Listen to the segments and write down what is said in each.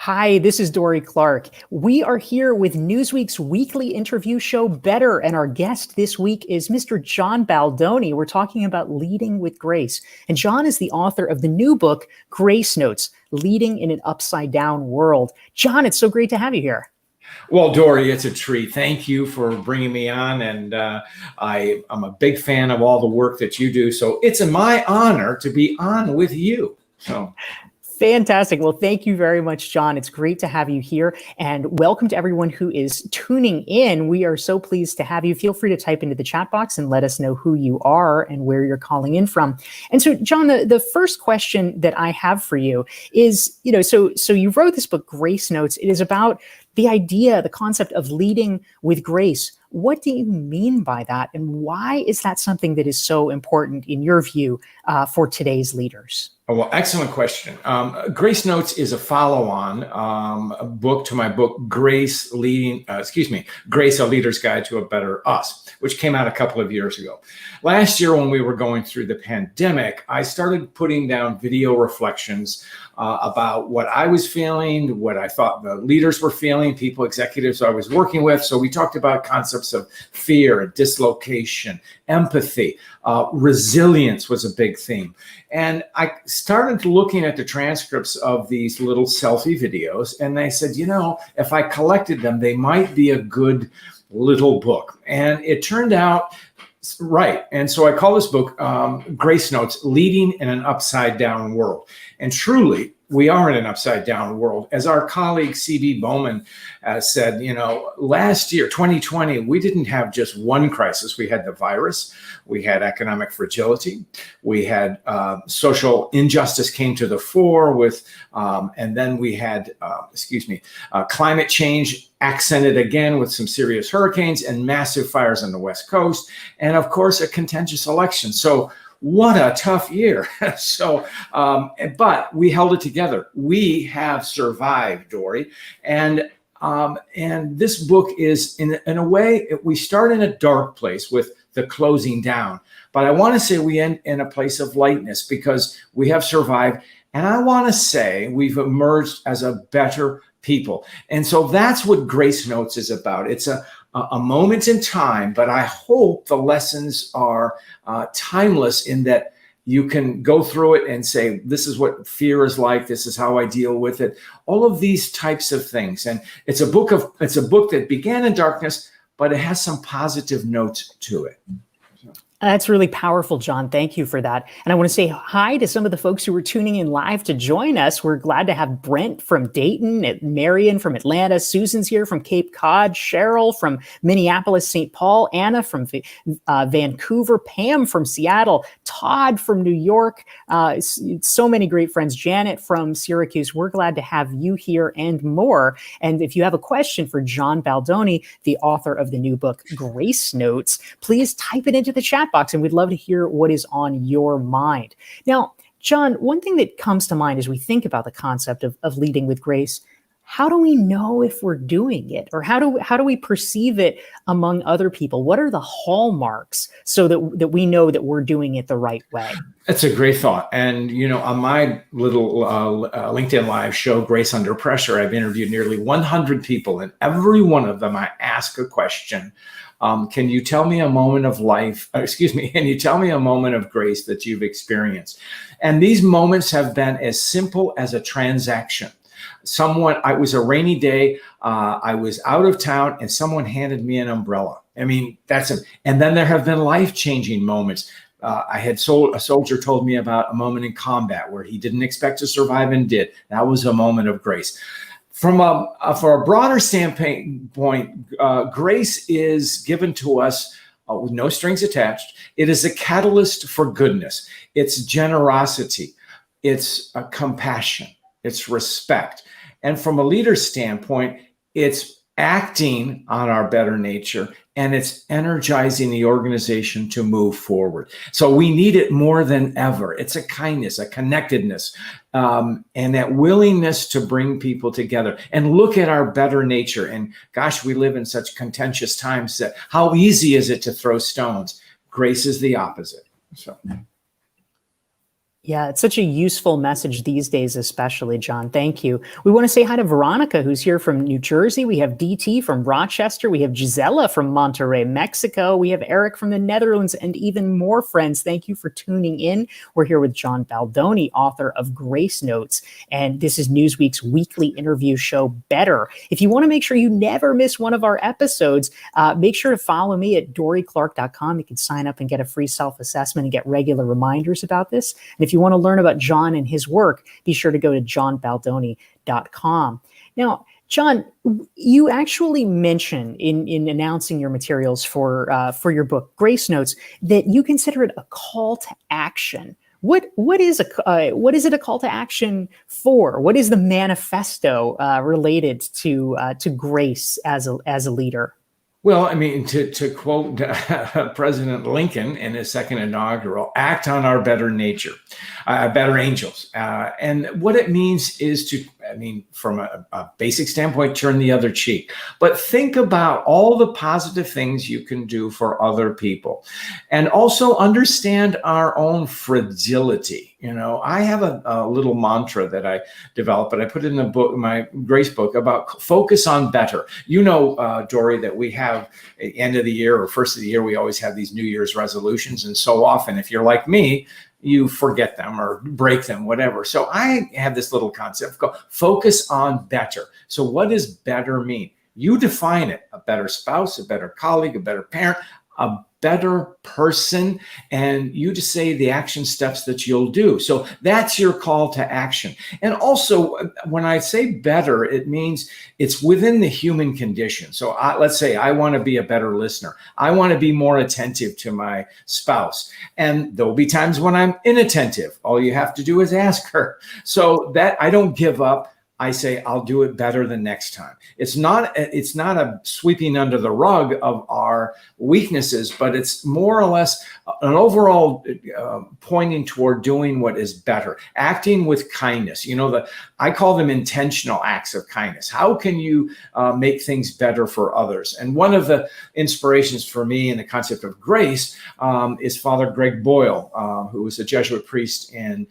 Hi, this is Dorie Clark. We are here with Newsweek's weekly interview show, Better, and our guest this week is Mr. John Baldoni. We're talking about leading with grace. And John is the author of the new book, Grace Notes, Leading in an Upside Down World. John, it's so great to have you here. Well, Dorie, it's a treat. Thank you for bringing me on. And I'm a big fan of all the work that you do. So it's my honor to be on with you. So. Fantastic. Well, thank you very much, John. It's great to have you here. And welcome to everyone who is tuning in. We are so pleased to have you. Feel free to type into the chat box and let us know who you are and where you're calling in from. And so, John, the first question that I have for you is, so you wrote this book, Grace Notes. It is about the idea, the concept of leading with grace. What do you mean by that? And why is that something that is so important in your view for today's leaders? Well, excellent question. Grace Notes is a follow-on book to my book, Grace, a Leader's Guide to a Better Us, which came out a couple of years ago. Last year, when we were going through the pandemic, I started putting down video reflections about what I was feeling, what I thought the leaders were feeling, executives I was working with. So we talked about concepts of fear, dislocation, empathy, resilience was a big theme. And I started looking at the transcripts of these little selfie videos, and I said, if I collected them, they might be a good little book. And it turned out right. And so I call this book Grace Notes, Leading in an Upside Down World. And truly, we are in an upside down world. As our colleague C.B. Bowman said, last year, 2020, we didn't have just one crisis. We had the virus, we had economic fragility, we had social injustice came to the fore with, and then we had, climate change accented again with some serious hurricanes and massive fires on the West Coast, and of course, a contentious election. So what a tough year. But we held it together. We have survived, Dorie. And this book is, in a way, we start in a dark place with the closing down. But I want to say we end in a place of lightness because we have survived. And I want to say we've emerged as a better people. And so that's what Grace Notes is about. It's a moment in time, but I hope the lessons are timeless in that you can go through it and say, this is what fear is like. This is how I deal with it. All of these types of things. And it's a book that began in darkness, but it has some positive notes to it. That's really powerful, John. Thank you for that. And I want to say hi to some of the folks who are tuning in live to join us. We're glad to have Brent from Dayton, Marion from Atlanta, Susan's here from Cape Cod, Cheryl from Minneapolis, St. Paul, Anna from Vancouver, Pam from Seattle, Todd from New York, so many great friends, Janet from Syracuse. We're glad to have you here and more. And if you have a question for John Baldoni, the author of the new book, Grace Notes, please type it into the chat box, and we'd love to hear what is on your mind. Now, John, one thing that comes to mind as we think about the concept of leading with grace, how do we know if we're doing it, or how do we perceive it among other people? What are the hallmarks so that we know that we're doing it the right way? That's a great thought. And, on my little LinkedIn Live show, Grace Under Pressure, I've interviewed nearly 100 people, and every one of them, I ask a question. Can you tell me a moment of can you tell me a moment of grace that you've experienced? And these moments have been as simple as a transaction. It was a rainy day. I was out of town and someone handed me an umbrella. I mean, and then there have been life-changing moments. A soldier told me about a moment in combat where he didn't expect to survive and did. That was a moment of grace. For a broader standpoint, grace is given to us with no strings attached. It is a catalyst for goodness. It's generosity. It's compassion. It's respect. And from a leader's standpoint, it's acting on our better nature, and it's energizing the organization to move forward. So we need it more than ever. It's a kindness, a connectedness, and that willingness to bring people together and look at our better nature. And gosh, we live in such contentious times that how easy is it to throw stones? Grace is the opposite. So. Yeah, it's such a useful message these days, especially, John. Thank you. We want to say hi to Veronica, who's here from New Jersey. We have DT from Rochester. We have Gisela from Monterrey, Mexico. We have Eric from the Netherlands, and even more friends. Thank you for tuning in. We're here with John Baldoni, author of Grace Notes, and this is Newsweek's weekly interview show, Better. If you want to make sure you never miss one of our episodes, make sure to follow me at DorieClark.com. You can sign up and get a free self-assessment and get regular reminders about this. And if you want to learn about John and his work, be sure to go to johnbaldoni.com. Now, John, you actually mention in announcing your materials for your book, Grace Notes, that you consider it a call to action. What is it a call to action for? What is the manifesto related to grace as a leader? Well, I mean, to quote President Lincoln in his second inaugural, act on our better nature, better angels. And what it means is to, I mean, from a basic standpoint, turn the other cheek. But think about all the positive things you can do for other people. And also understand our own fragility. You know, I have a little mantra that I developed, but I put it in the book, my Grace book, about focus on better. You know, Dorie, that we have at the end of the year or first of the year, we always have these New Year's resolutions. And so often, if you're like me, you forget them or break them, whatever. So I have this little concept called focus on better. So what does better mean? You define it: a better spouse, a better colleague, a better parent, a better person, and you just say the action steps that you'll do. So that's your call to action. And also, when I say better, it means it's within the human condition. So let's say I want to be a better listener. I want to be more attentive to my spouse. And there'll be times when I'm inattentive. All you have to do is ask her. So that I don't give up. I say, I'll do it better the next time. It's not a sweeping under the rug of our weaknesses, but it's more or less an overall pointing toward doing what is better, acting with kindness. You know, I call them intentional acts of kindness. How can you make things better for others? And one of the inspirations for me in the concept of grace is Father Greg Boyle, who was a Jesuit priest in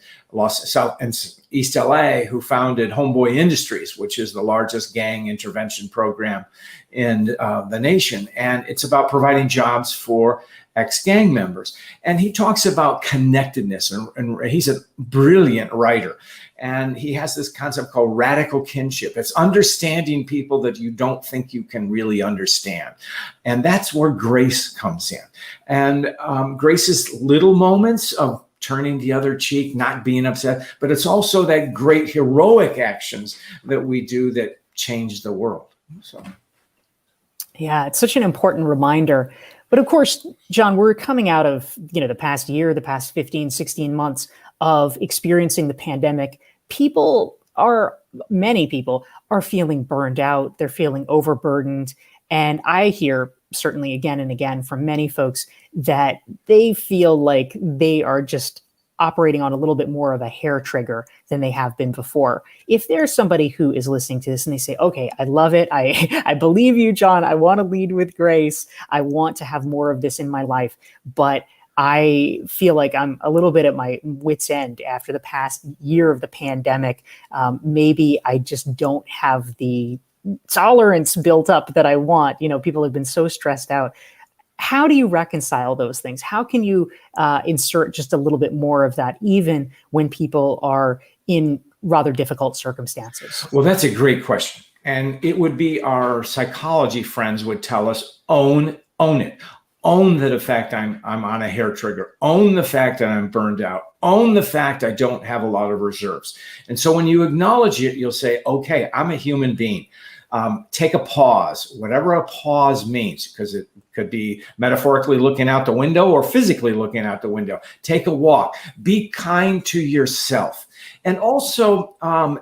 East LA, who founded Homeboy Industries, which is the largest gang intervention program in the nation. And it's about providing jobs for ex-gang members. And he talks about connectedness, and he's a brilliant writer. And he has this concept called radical kinship. It's understanding people that you don't think you can really understand. And that's where grace comes in. And grace is little moments of turning the other cheek, not being upset, but it's also that great heroic actions that we do that change the world. So, yeah, it's such an important reminder. But of course, John, we're coming out of, the past year, the past 15, 16 months of experiencing the pandemic. Many people are feeling burned out. They're feeling overburdened. And I hear certainly again and again from many folks that they feel like they are just operating on a little bit more of a hair trigger than they have been before. If there's somebody who is listening to this and they say, okay, I love it. I believe you, John. I want to lead with grace. I want to have more of this in my life, but I feel like I'm a little bit at my wit's end after the past year of the pandemic. Maybe I just don't have the tolerance built up that I want. People have been so stressed out. How do you reconcile those things? How can you insert just a little bit more of that, even when people are in rather difficult circumstances? Well, that's a great question. And it would be our psychology friends would tell us, own it. Own the fact I'm on a hair trigger. Own the fact that I'm burned out. Own the fact I don't have a lot of reserves. And so when you acknowledge it, you'll say, okay, I'm a human being. Take a pause, whatever a pause means, because it could be metaphorically looking out the window or physically looking out the window. Take a walk. Be kind to yourself. And also,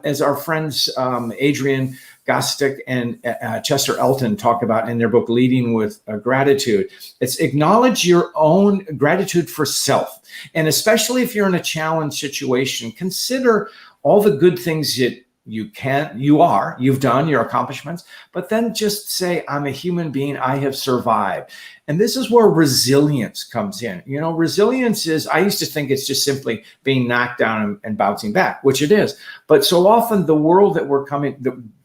as our friends Adrian Gostick and Chester Elton talk about in their book, Leading with Gratitude, it's acknowledge your own gratitude for self. And especially if you're in a challenge situation, consider all the good things you've done your accomplishments, but then just say, I'm a human being, I have survived. And this is where resilience comes in. Resilience is, I used to think it's just simply being knocked down and bouncing back, which it is. But so often the world that we're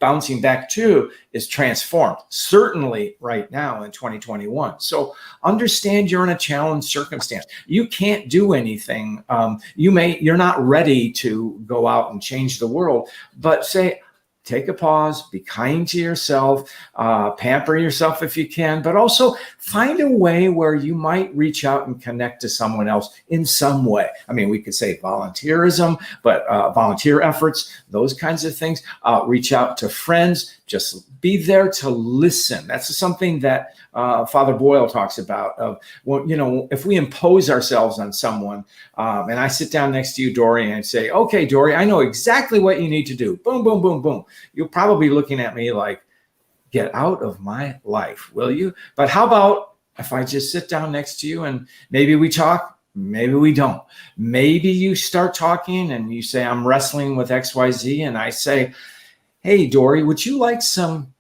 bouncing back to is transformed, certainly right now in 2021. So understand you're in a challenged circumstance. You can't do anything. You're not ready to go out and change the world, but take a pause, be kind to yourself, pamper yourself if you can, but also find a way where you might reach out and connect to someone else in some way. I mean, we could say volunteerism, but volunteer efforts, those kinds of things. Reach out to friends, just be there to listen. That's something that Father Boyle talks about of, if we impose ourselves on someone, and I sit down next to you, Dorie, and say, okay, Dorie, I know exactly what you need to do. Boom, boom, boom, boom. You're probably looking at me like, get out of my life, will you? But how about if I just sit down next to you and maybe we talk, maybe we don't. Maybe you start talking and you say, I'm wrestling with XYZ. And I say, hey, Dorie, would you like some,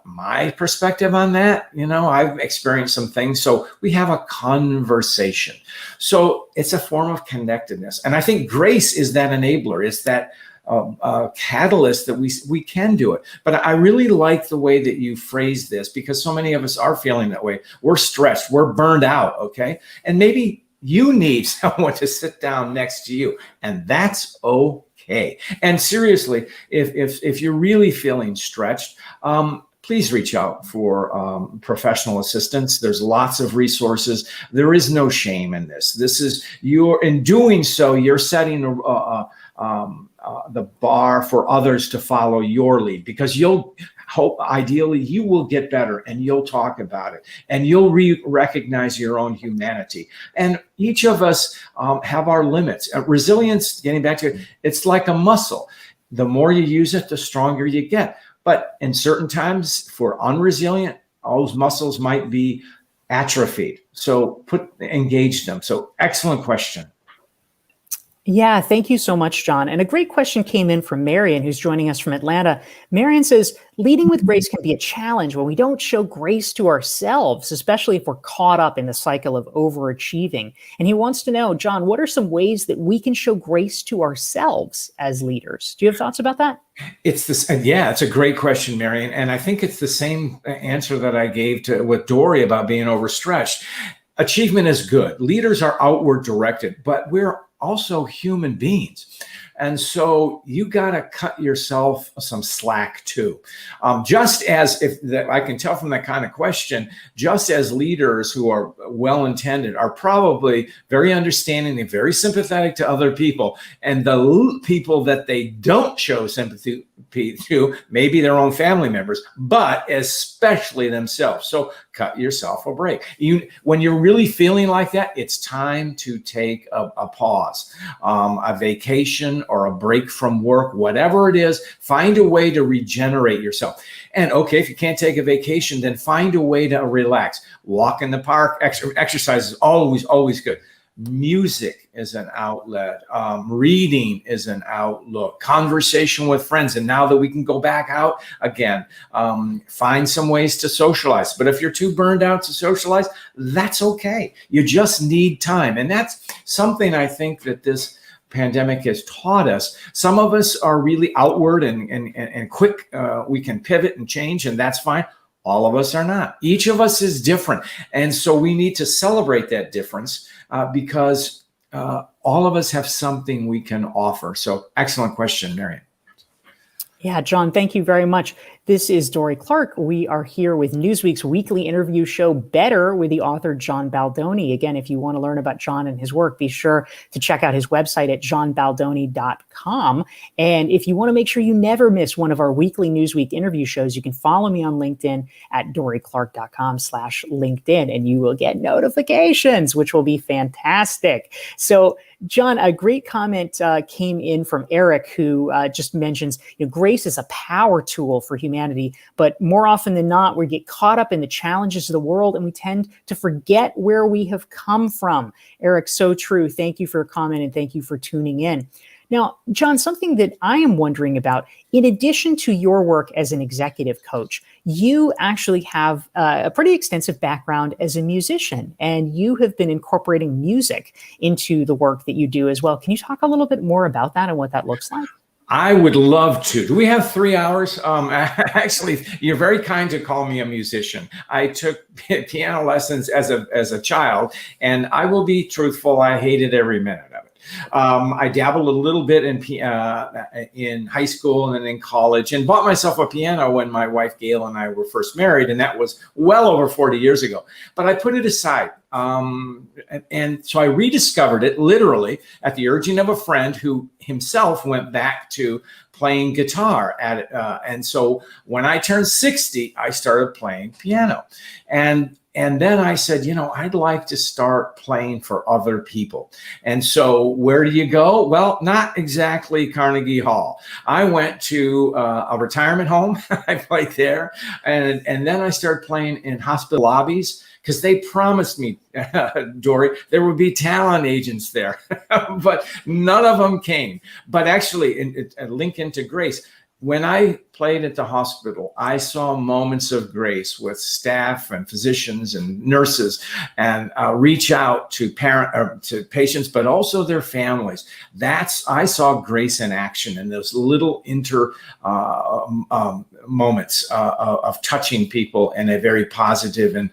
my perspective on that? I've experienced some things. So we have a conversation. So it's a form of connectedness. And I think grace is that enabler. It's that catalyst that we can do it. But I really like the way that you phrase this, because so many of us are feeling that way. We're stressed, we're burned out, okay? And maybe you need someone to sit down next to you, and that's okay. And seriously, if you're really feeling stretched, please reach out for professional assistance. There's lots of resources. There is no shame in this. In doing so, you're setting the bar for others to follow your lead, because ideally you will get better and you'll talk about it and you'll recognize your own humanity. And each of us have our limits. Resilience, getting back to it, it's like a muscle. The more you use it, the stronger you get. But in certain times, for unresilient, those muscles might be atrophied. So engage them. So excellent question. Yeah, thank you so much, John. And a great question came in from Marion, who's joining us from Atlanta. Marion says, leading with grace can be a challenge when we don't show grace to ourselves, especially if we're caught up in the cycle of overachieving. And he wants to know, John, what are some ways that we can show grace to ourselves as leaders? Do you have thoughts about that? It's a great question, Marion. And I think it's the same answer that I gave with Dorie about being overstretched. Achievement is good. Leaders are outward directed, but we're also human beings. And so you got to cut yourself some slack too. Just as I can tell from that kind of question, just as leaders who are well-intended are probably very understanding and very sympathetic to other people, and the people that they don't show sympathy to, maybe their own family members, but especially themselves. So cut yourself a break. When you're really feeling like that, it's time to take a pause, a vacation or a break from work, whatever it is. Find a way to regenerate yourself. And okay, if you can't take a vacation, then find a way to relax. Walk in the park, exercise is always good. Music is an outlet. Reading is an outlook. Conversation with friends. And now that we can go back out again, find some ways to socialize. But if you're too burned out to socialize, that's okay. You just need time. And that's something I think that this pandemic has taught us. Some of us are really outward and quick. We can pivot and change, and that's fine. All of us are not. Each of us is different. And so we need to celebrate that difference because all of us have something we can offer. So excellent question, Marion. Yeah, John, thank you very much. This is Dorie Clark. We are here with Newsweek's weekly interview show, Better, with the author John Baldoni. Again, if you want to learn about John and his work, be sure to check out his website at johnbaldoni.com. And if you want to make sure you never miss one of our weekly Newsweek interview shows, you can follow me on LinkedIn at dorieclark.com/LinkedIn, and you will get notifications, which will be fantastic. So, John, a great comment came in from Eric, who just mentions, grace is a power tool for humanity, but more often than not, we get caught up in the challenges of the world and we tend to forget where we have come from. Eric, so true. Thank you for your comment and thank you for tuning in. Now, John, something that I am wondering about, in addition to your work as an executive coach, you actually have a pretty extensive background as a musician, and you have been incorporating music into the work that you do as well. Can you talk a little bit more about that and what that looks like? I would love to. Do we have 3 hours? Actually, you're very kind to call me a musician. I took piano lessons as a child, and I will be truthful, I hated every minute of it. I dabbled a little bit in high school and in college, and bought myself a piano when my wife Gail and I were first married, and that was well over 40 years ago. But I put it aside. And so I rediscovered it literally at the urging of a friend who himself went back to playing guitar and so when I turned 60, I started playing piano. And then I said, I'd like to start playing for other people. And so where do you go? Well, not exactly Carnegie Hall. I went to a retirement home. I played there. And then I started playing in hospital lobbies, because they promised me, Dorie, there would be talent agents there, but none of them came. But actually, a link into grace. When I played at the hospital, I saw moments of grace with staff and physicians and nurses, and reach out to to patients, but also their families. I saw grace in action in those little moments of touching people in a very positive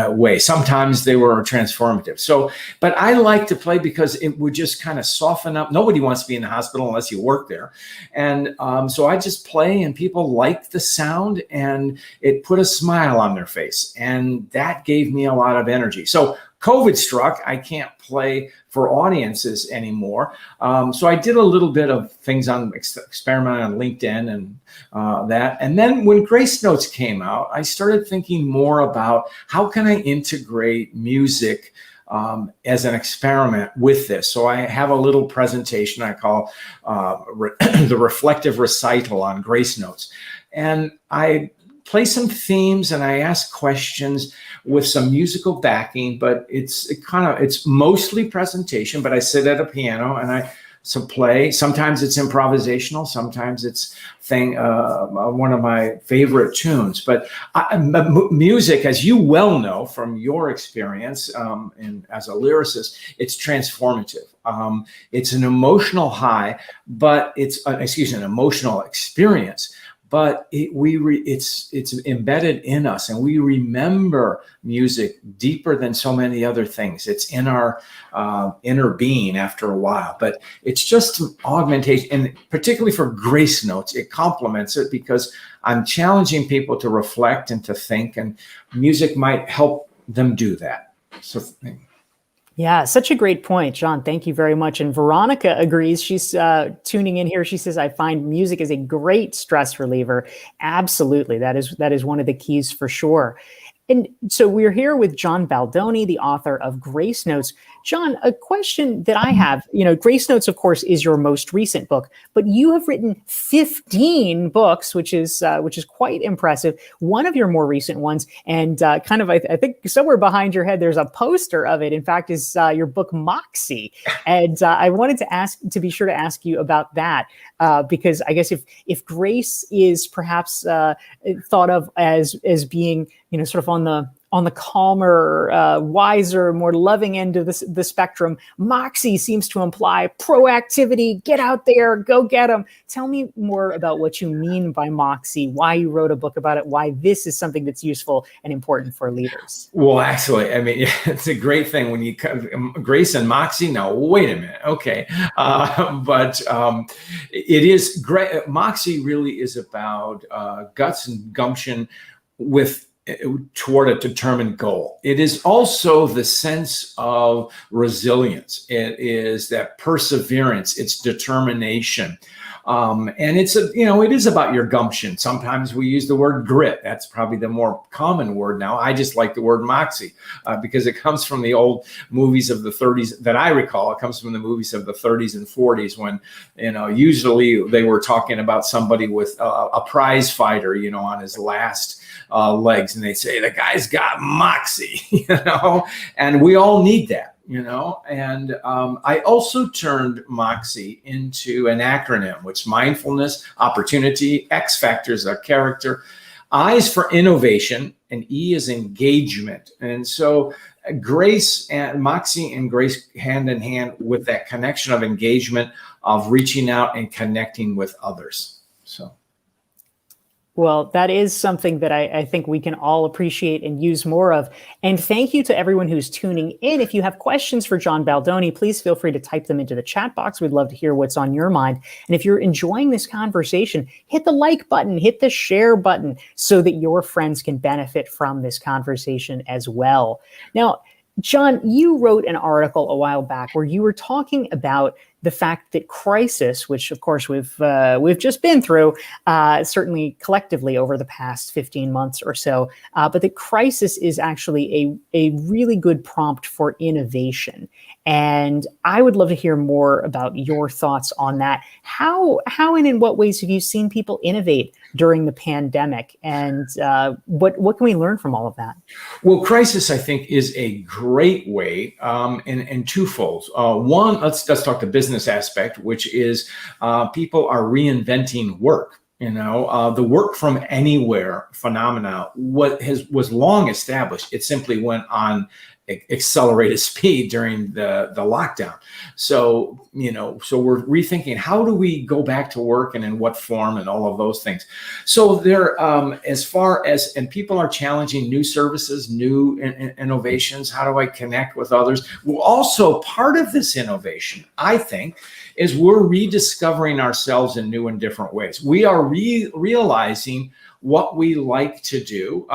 way. Sometimes they were transformative. But I like to play because it would just kind of soften up. Nobody wants to be in the hospital unless you work there. And so I just play, and people liked the sound, and it put a smile on their face. And that gave me a lot of energy. So COVID struck. I can't play for audiences anymore. So I did a little bit of things on experiment on LinkedIn and that. And then when Grace Notes came out, I started thinking more about how can I integrate music as an experiment with this. So I have a little presentation I call the reflective recital on Grace Notes. And I play some themes and I ask questions with some musical backing, but it's mostly presentation, but I sit at a piano and I play. Sometimes it's improvisational, sometimes it's one of my favorite tunes. But music, as you well know from your experience as a lyricist, it's transformative. It's an emotional high, but it's an emotional experience. But it's embedded in us, and we remember music deeper than so many other things. It's in our inner being after a while, but it's just an augmentation, and particularly for Grace Notes, it complements it because I'm challenging people to reflect and to think, and music might help them do that. So. Yeah, such a great point, John. Thank you very much. And Veronica agrees. She's tuning in here. She says, I find music is a great stress reliever. Absolutely. That is one of the keys for sure. And so we're here with John Baldoni, the author of Grace Notes. John, a question that I have, Grace Notes, of course, is your most recent book, but you have written 15 books, which is quite impressive. One of your more recent ones, and I think somewhere behind your head, there's a poster of it. In fact, is your book Moxie. And I wanted to be sure to ask you about that, because I guess if grace is perhaps thought of as being, sort of on the calmer, wiser, more loving end of the spectrum, Moxie seems to imply proactivity, get out there, go get them. Tell me more about what you mean by Moxie, why you wrote a book about it, why this is something that's useful and important for leaders. Well, actually, I mean, it's a great thing when you Grace and Moxie. Now, wait a minute. Okay. But it is great. Moxie really is about guts and gumption toward a determined goal. It is also the sense of resilience. It is that perseverance, it's determination. And it is about your gumption. Sometimes we use the word grit. That's probably the more common word now. I just like the word moxie because it comes from the old movies of the 30s that I recall. It comes from the movies of the 30s and 40s when, usually they were talking about somebody with a prize fighter, on his last legs. And they say, the guy's got moxie, and we all need that. And I also turned Moxie into an acronym, which mindfulness, opportunity, X factors are character, I is for innovation, and E is engagement. And so Grace and Moxie and Grace hand in hand with that connection of engagement, of reaching out and connecting with others. So. Well, that is something that I think we can all appreciate and use more of. And thank you to everyone who's tuning in. If you have questions for John Baldoni, please feel free to type them into the chat box. We'd love to hear what's on your mind. And if you're enjoying this conversation, hit the like button, hit the share button so that your friends can benefit from this conversation as well. Now, John, you wrote an article a while back where you were talking about the fact that crisis, which of course we've just been through, certainly collectively over the past 15 months or so, but that crisis is actually a really good prompt for innovation. And I would love to hear more about your thoughts on that. How and in what ways have you seen people innovate during the pandemic, and what can we learn from all of that? Well, crisis, I think, is a great way, in twofold. One, let's talk the business aspect, which is people are reinventing work. The work from anywhere phenomena was long established. It simply went on accelerated speed during the lockdown. So we're rethinking, how do we go back to work and in what form and all of those things. So there, and people are challenging new services, new innovations. How do I connect with others? Well, also part of this innovation, I think, is we're rediscovering ourselves in new and different ways. We are realizing what we like to do.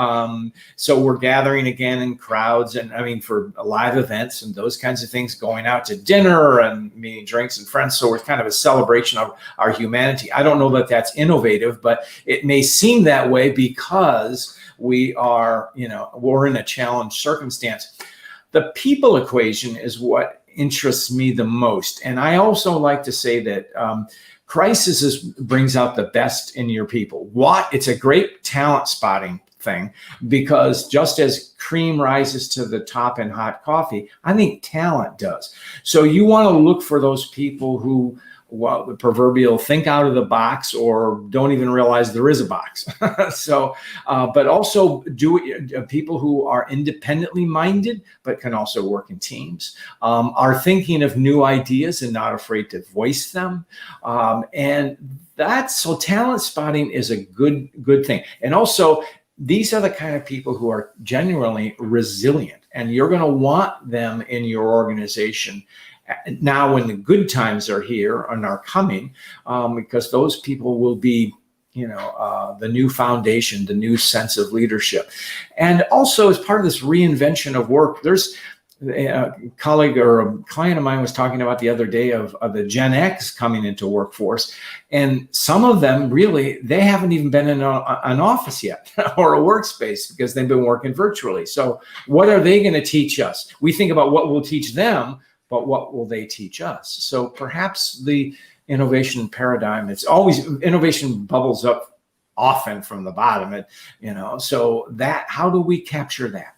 So we're gathering again in crowds, and for live events and those kinds of things, going out to dinner and meeting drinks and friends. So it's kind of a celebration of our humanity. I don't know that that's innovative, but it may seem that way because we are, we're in a challenged circumstance. The people equation is what interests me the most. And I also like to say that crisis brings out the best in your people. It's a great talent spotting thing, because just as cream rises to the top in hot coffee, I think talent does. So you want to look for those people who, the proverbial think out of the box or don't even realize there is a box. So, but also people who are independently minded, but can also work in teams, are thinking of new ideas and not afraid to voice them. So talent spotting is a good thing. And also, these are the kind of people who are genuinely resilient, and you're going to want them in your organization now when the good times are here and are coming, because those people will be, the new foundation, the new sense of leadership. And also, as part of this reinvention of work, there's a colleague or a client of mine was talking about the other day of the Gen X coming into workforce. And some of them really, they haven't even been in an office yet or a workspace because they've been working virtually. So what are they going to teach us? We think about what we'll teach them, but what will they teach us? So perhaps the innovation paradigm, it's always, innovation bubbles up often from the bottom, so that, how do we capture that?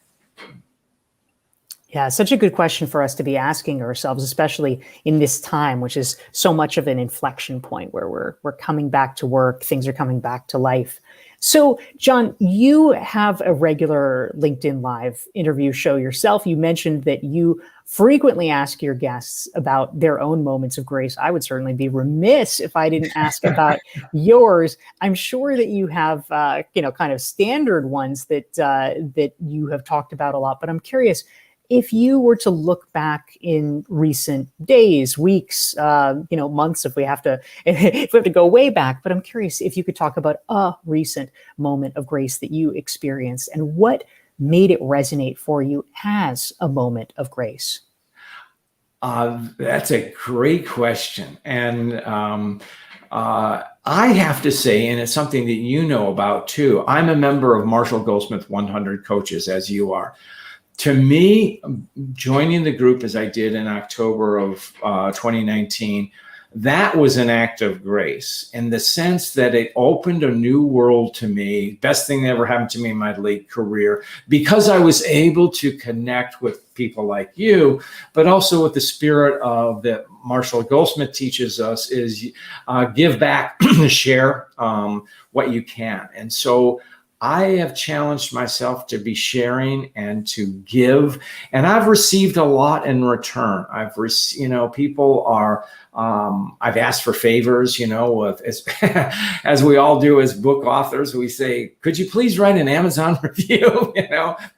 Yeah, such a good question for us to be asking ourselves, especially in this time, which is so much of an inflection point where we're coming back to work, things are coming back to life. So, John, you have a regular LinkedIn Live interview show yourself. You mentioned that you frequently ask your guests about their own moments of grace. I would certainly be remiss if I didn't ask about yours. I'm sure that you have, kind of standard ones that you have talked about a lot. But I'm curious, if you were to look back in recent days, weeks, months, if we have to go way back, but I'm curious if you could talk about a recent moment of grace that you experienced and what made it resonate for you as a moment of grace. That's a great question. And I have to say, and it's something that you know about too, I'm a member of Marshall Goldsmith 100 Coaches, as you are. To me, joining the group as I did in October of 2019, that was an act of grace in the sense that it opened a new world to me. Best thing that ever happened to me in my late career, because I was able to connect with people like you, but also with the spirit of that Marshall Goldsmith teaches us is give back, share what you can. And so I have challenged myself to be sharing and to give, and I've received a lot in return. I've received, people are, I've asked for favors, as we all do as book authors. We say, could you please write an Amazon review?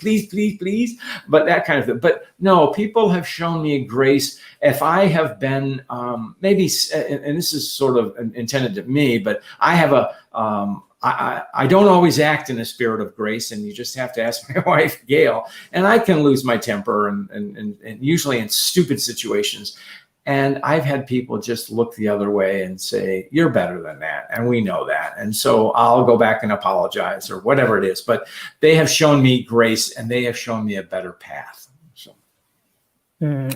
Please, please, please. But that kind of thing. But no, people have shown me grace. If I have been maybe, and this is sort of intended to me, but I have I don't always act in a spirit of grace, and you just have to ask my wife, Gail, and I can lose my temper and usually in stupid situations. And I've had people just look the other way and say, you're better than that. And we know that. And so I'll go back and apologize or whatever it is. But they have shown me grace, and they have shown me a better path.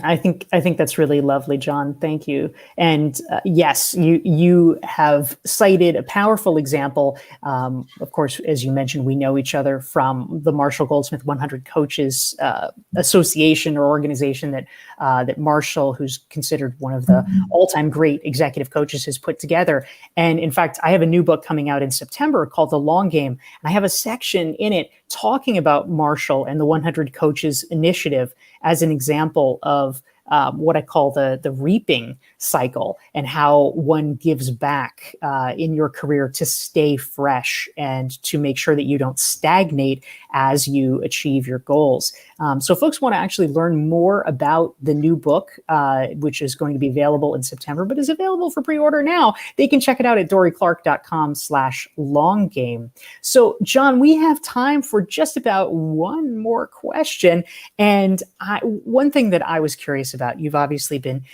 I think that's really lovely, John. Thank you. And yes, you have cited a powerful example. Of course, as you mentioned, we know each other from the Marshall Goldsmith 100 Coaches Association or organization that Marshall, who's considered one of the all-time great executive coaches, has put together. And in fact, I have a new book coming out in September called The Long Game, and I have a section in it talking about Marshall and the 100 Coaches Initiative as an example of what I call the reaping cycle, and how one gives back in your career to stay fresh and to make sure that you don't stagnate as you achieve your goals. So folks want to actually learn more about the new book, which is going to be available in September, but is available for pre-order now. They can check it out at DorieClark.com/longgame. So John, we have time for just about one more question. And one thing that I was curious about, you've obviously been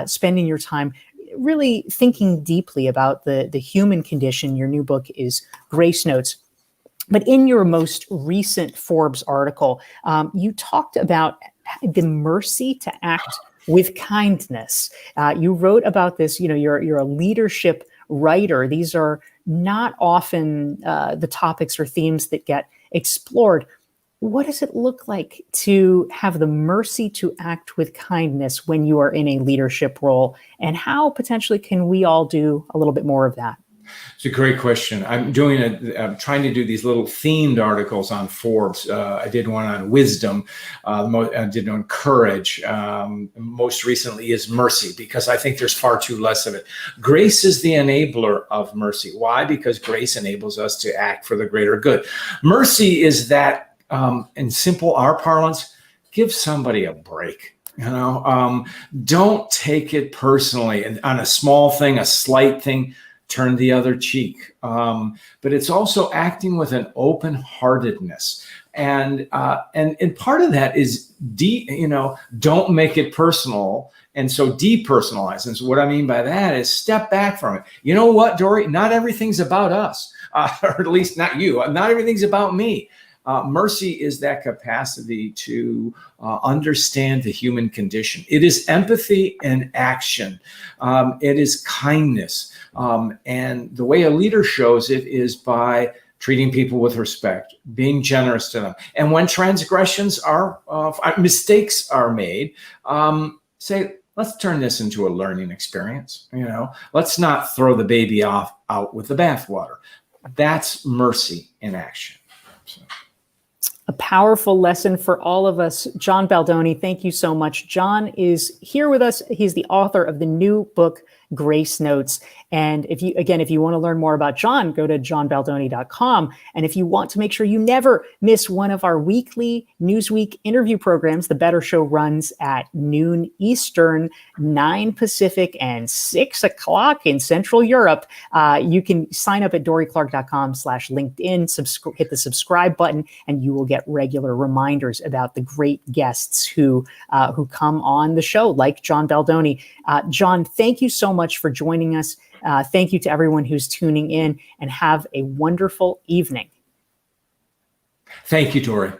spending your time really thinking deeply about the human condition. Your new book is Grace Notes. But in your most recent Forbes article, you talked about the mercy to act with kindness. You wrote about this, you're a leadership writer. These are not often the topics or themes that get explored. What does it look like to have the mercy to act with kindness when you are in a leadership role? And how potentially can we all do a little bit more of that? It's a great question. I'm trying to do these little themed articles on Forbes. I did one on wisdom. I did one on courage. Most recently is mercy, because I think there's far too less of it. Grace is the enabler of mercy. Why? Because grace enables us to act for the greater good. Mercy is that, in simple our parlance, give somebody a break. Don't take it personally. And on a small thing, a slight thing, turn the other cheek. But it's also acting with an open-heartedness. And part of that is, don't make it personal. And so depersonalize. And so what I mean by that is step back from it. You know what, Dorie? Not everything's about us, or at least not you. Not everything's about me. Mercy is that capacity to understand the human condition. It is empathy in action. It is kindness. And the way a leader shows it is by treating people with respect, being generous to them. And when transgressions are, mistakes are made, say, let's turn this into a learning experience. Let's not throw the baby out with the bathwater. That's mercy in action. So. A powerful lesson for all of us. John Baldoni, thank you so much. John is here with us. He's the author of the new book, Grace Notes. And if you want to learn more about John, go to johnbaldoni.com. And if you want to make sure you never miss one of our weekly Newsweek interview programs, The Better Show runs at noon Eastern, 9 Pacific, and 6 o'clock in Central Europe. You can sign up at DorieClark.com/LinkedIn, hit the subscribe button, and you will get regular reminders about the great guests who come on the show, like John Baldoni. John, thank you so much for joining us. Thank you to everyone who's tuning in, and have a wonderful evening. Thank you, Dorie.